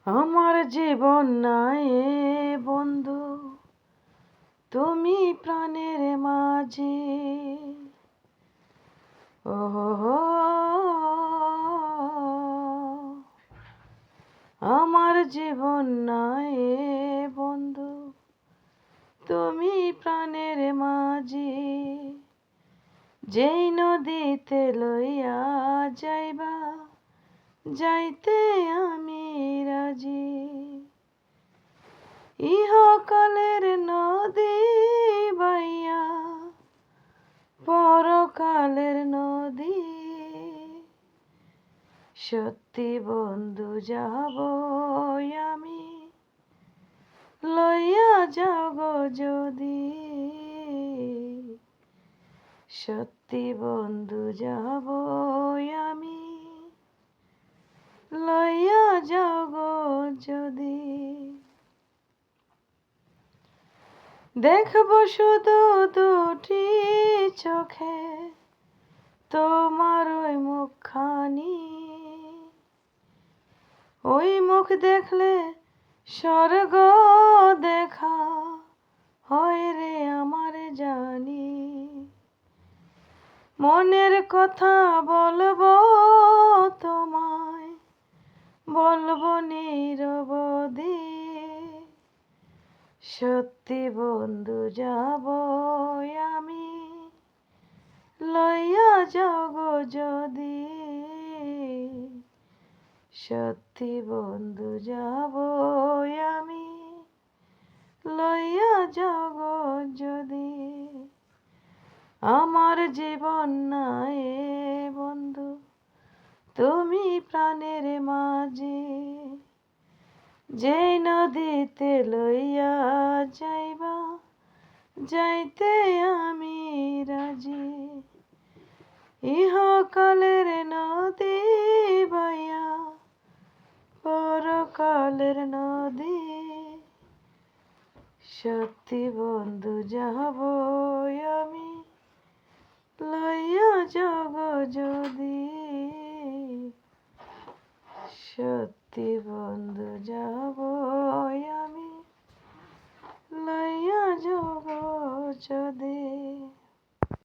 আমার জীবন নাই বন্ধু, তুমি প্রাণের মাঝে। ওহো, আমার জীবন নাই বন্ধু, তুমি প্রাণের মাঝে। যেই নদীতে লইয়া যাইবা, যাইতে আমি রাজি। ইহকালের নদী বাইয়া পরকালের নদী, সত্যি বন্ধু যাব আমি, লইয়া যাও গো যদি। সত্যি বন্ধু যাব আমি, লইয়া যাও গো যদি। দেখব শুধু দুটি চোখে তোমার ওই মুখখানি, ওই মুখ দেখলে স্বর্গ দেখা হয় রে আমার জানি। মনের কথা বলবো তোমায়, বলবো নীরবধি। সত্যি বন্ধু যাব আমি, লইয়া যাও গো যদি। সত্যি বন্ধু যাব আমি, লইয়া যাও গো যদি। আমার জীবন নাই বন্ধু, তুমি প্রাণের মাঝে। যেই নদীতে লইয়া যাইবা, যাইতে আমি রাজি। ইহকালের নদী বাইয়া পরকালের নদী, সত্যি বন্ধু যাব আমি, লইয়া যাও গো যদি। সত্যি বন্ধু যাব আমি, লইয়া যাও গো যদি।